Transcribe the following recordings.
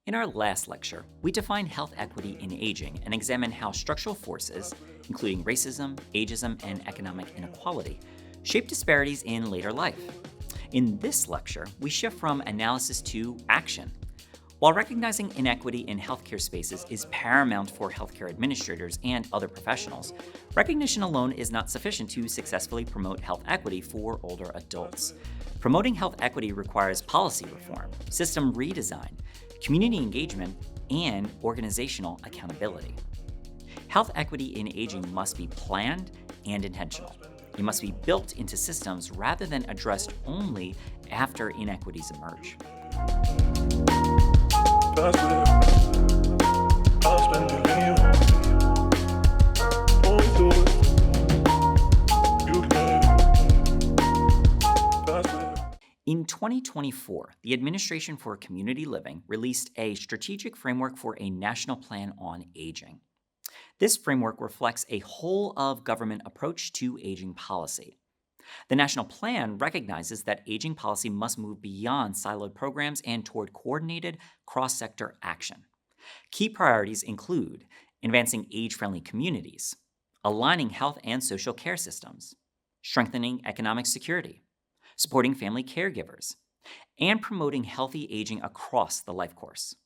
In our last lecture, we defined health equity in aging and examined how structural forces, including racism, ageism, and economic inequality, shape disparities in later life. In this lecture, we shift from analysis to action. While recognizing inequity in healthcare spaces is paramount for healthcare administrators and other professionals, recognition alone is not sufficient to successfully promote health equity for older adults. Promoting health equity requires policy reform, system redesign, community engagement, and organizational accountability. Health equity in aging must be planned and intentional. It must be built into systems rather than addressed only after inequities emerge. In 2024, the Administration for Community Living released a strategic framework for a national plan on aging. This framework reflects a whole-of-government approach to aging policy. The national plan recognizes that aging policy must move beyond siloed programs and toward coordinated cross-sector action. Key priorities include advancing age-friendly communities, aligning health and social care systems, strengthening economic security, supporting family caregivers, and promoting healthy aging across the life course.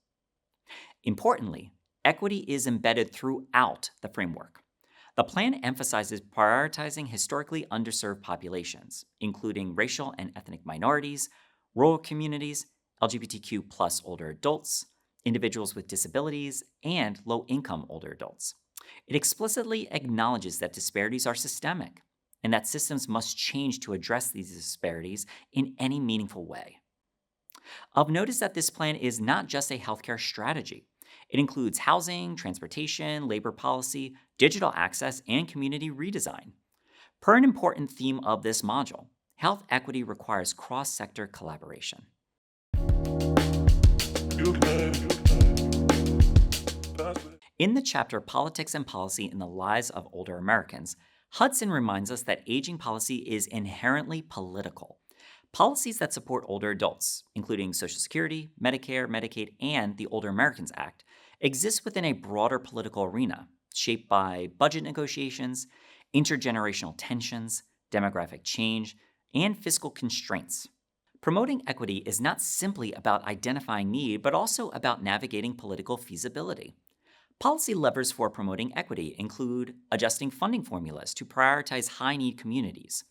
Importantly, equity is embedded throughout the framework. The plan emphasizes prioritizing historically underserved populations, including racial and ethnic minorities, rural communities, LGBTQ+ older adults, individuals with disabilities, and low-income older adults. It explicitly acknowledges that disparities are systemic and that systems must change to address these disparities in any meaningful way. Of note is that this plan is not just a healthcare strategy. It includes housing, transportation, labor policy, digital access, and community redesign. Per an important theme of this module, health equity requires cross-sector collaboration. In the chapter Politics and Policy in the Lives of Older Americans, Hudson reminds us that aging policy is inherently political. Policies that support older adults, including Social Security, Medicare, Medicaid, and the Older Americans Act, exist within a broader political arena shaped by budget negotiations, intergenerational tensions, demographic change, and fiscal constraints. Promoting equity is not simply about identifying need, but also about navigating political feasibility. Policy levers for promoting equity include adjusting funding formulas to prioritize high-need communities,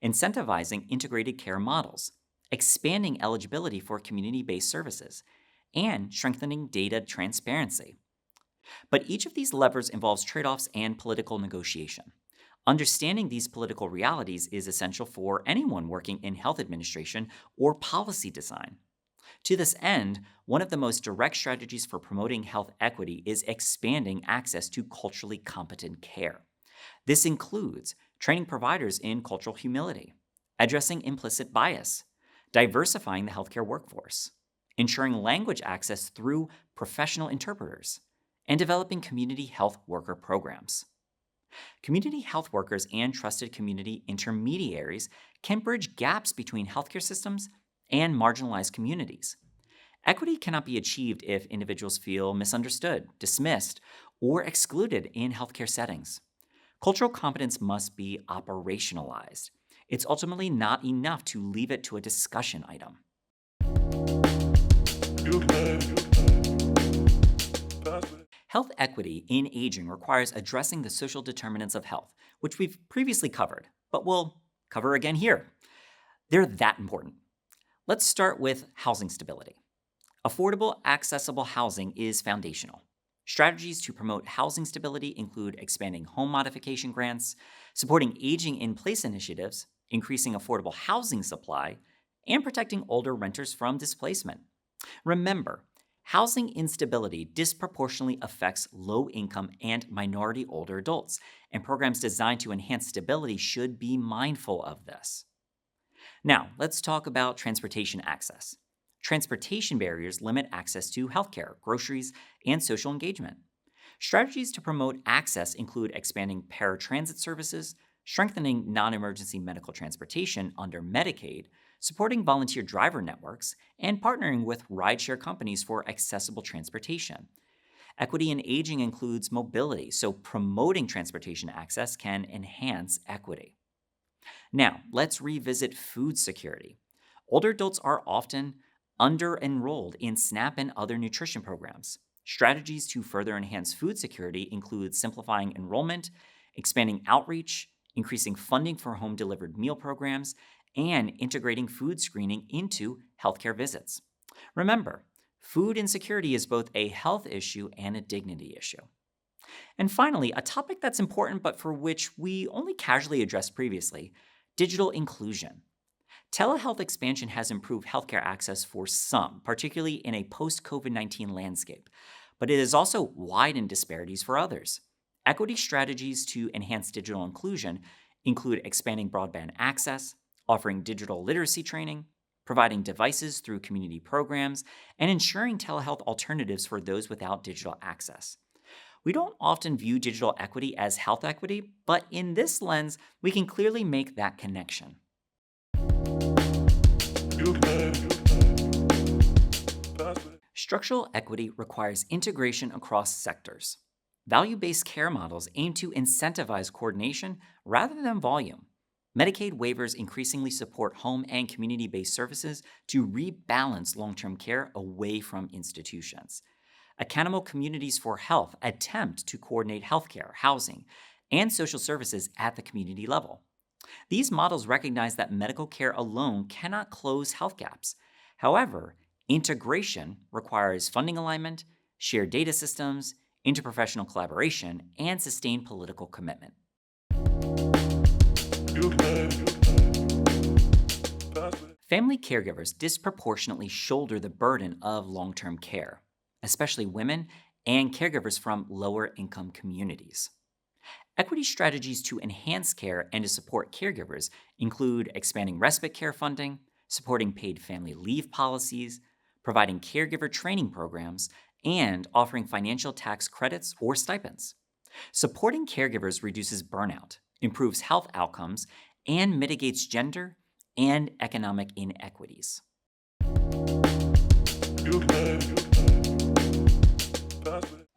incentivizing integrated care models, expanding eligibility for community-based services, and strengthening data transparency. But each of these levers involves trade-offs and political negotiation. Understanding these political realities is essential for anyone working in health administration or policy design. To this end, one of the most direct strategies for promoting health equity is expanding access to culturally competent care. This includes training providers in cultural humility, addressing implicit bias, diversifying the healthcare workforce, ensuring language access through professional interpreters, and developing community health worker programs. Community health workers and trusted community intermediaries can bridge gaps between healthcare systems and marginalized communities. Equity cannot be achieved if individuals feel misunderstood, dismissed, or excluded in healthcare settings. Cultural competence must be operationalized. It's ultimately not enough to leave it to a discussion item. Health equity in aging requires addressing the social determinants of health, which we've previously covered, but we'll cover again here. They're that important. Let's start with housing stability. Affordable, accessible housing is foundational. Strategies to promote housing stability include expanding home modification grants, supporting aging-in-place initiatives, increasing affordable housing supply, and protecting older renters from displacement. Remember, housing instability disproportionately affects low-income and minority older adults, and programs designed to enhance stability should be mindful of this. Now, let's talk about transportation access. Transportation barriers limit access to healthcare, groceries, and social engagement. Strategies to promote access include expanding paratransit services, strengthening non emergency medical transportation under Medicaid, supporting volunteer driver networks, and partnering with rideshare companies for accessible transportation. Equity in aging includes mobility, so promoting transportation access can enhance equity. Now, let's revisit food security. Older adults are often under enrolled in SNAP and other nutrition programs. Strategies to further enhance food security include simplifying enrollment, expanding outreach, increasing funding for home delivered meal programs, and integrating food screening into healthcare visits. Remember, food insecurity is both a health issue and a dignity issue. And finally, a topic that's important but for which we only casually addressed previously: digital inclusion. Telehealth expansion has improved healthcare access for some, particularly in a post COVID 19 landscape, but it has also widened disparities for others. Equity strategies to enhance digital inclusion include expanding broadband access, offering digital literacy training, providing devices through community programs, and ensuring telehealth alternatives for those without digital access. We don't often view digital equity as health equity, but in this lens, we can clearly make that connection. Structural equity requires integration across sectors. Value-based care models aim to incentivize coordination rather than volume. Medicaid waivers increasingly support home and community-based services to rebalance long-term care away from institutions. Accountable communities for health attempt to coordinate healthcare, housing, and social services at the community level. These models recognize that medical care alone cannot close health gaps. However, integration requires funding alignment, shared data systems, interprofessional collaboration, and sustained political commitment. Family caregivers disproportionately shoulder the burden of long-term care, especially women and caregivers from lower income communities. Equity strategies to enhance care and to support caregivers include expanding respite care funding, supporting paid family leave policies, providing caregiver training programs, and offering financial tax credits or stipends. Supporting caregivers reduces burnout, improves health outcomes, and mitigates gender and economic inequities.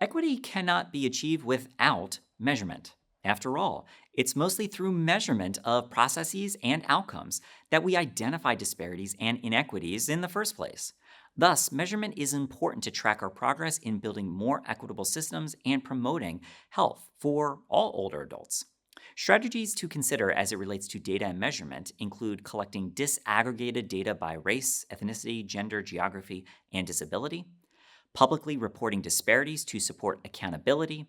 Equity cannot be achieved without measurement. After all, it's mostly through measurement of processes and outcomes that we identify disparities and inequities in the first place. Thus, measurement is important to track our progress in building more equitable systems and promoting health for all older adults. Strategies to consider as it relates to data and measurement include collecting disaggregated data by race, ethnicity, gender, geography, and disability, publicly reporting disparities to support accountability,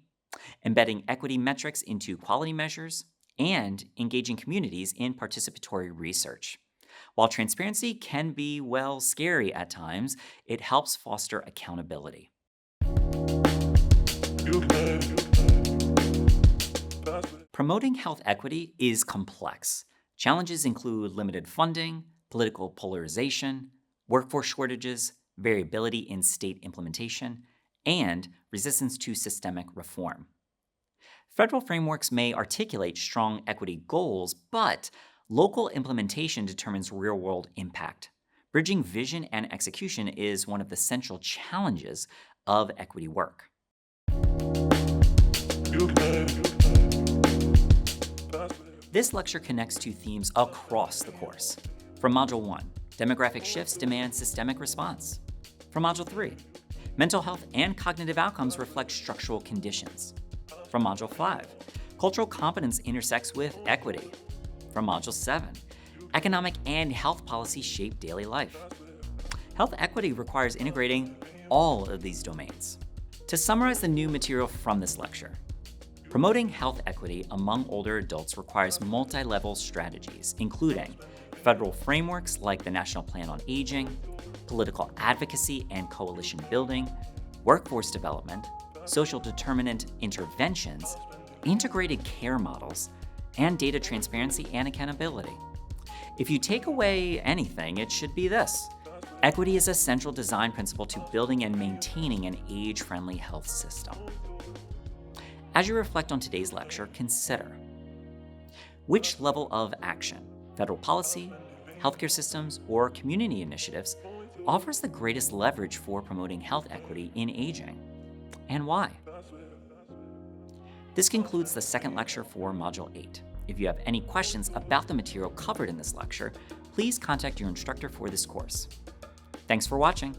embedding equity metrics into quality measures, and engaging communities in participatory research. While transparency can be, well, scary at times, it helps foster accountability. Promoting health equity is complex. Challenges include limited funding, political polarization, workforce shortages, variability in state implementation, and resistance to systemic reform. Federal frameworks may articulate strong equity goals, but local implementation determines real-world impact. Bridging vision and execution is one of the central challenges of equity work. This lecture connects to themes across the course. From Module 1, demographic shifts demand systemic response. From Module 3, mental health and cognitive outcomes reflect structural conditions. From Module 5, cultural competence intersects with equity. From Module 7, economic and health policy shape daily life. Health equity requires integrating all of these domains. To summarize the new material from this lecture, promoting health equity among older adults requires multi-level strategies, including federal frameworks like the National Plan on Aging, political advocacy and coalition building, workforce development, social determinant interventions, integrated care models, and data transparency and accountability. If you take away anything, it should be this: equity is a central design principle to building and maintaining an age-friendly health system. As you reflect on today's lecture, consider: Which level of action, federal policy, healthcare systems, or community initiatives, offers the greatest leverage for promoting health equity in aging? And why? This concludes the second lecture for Module 8. If you have any questions about the material covered in this lecture, please contact your instructor for this course. Thanks for watching.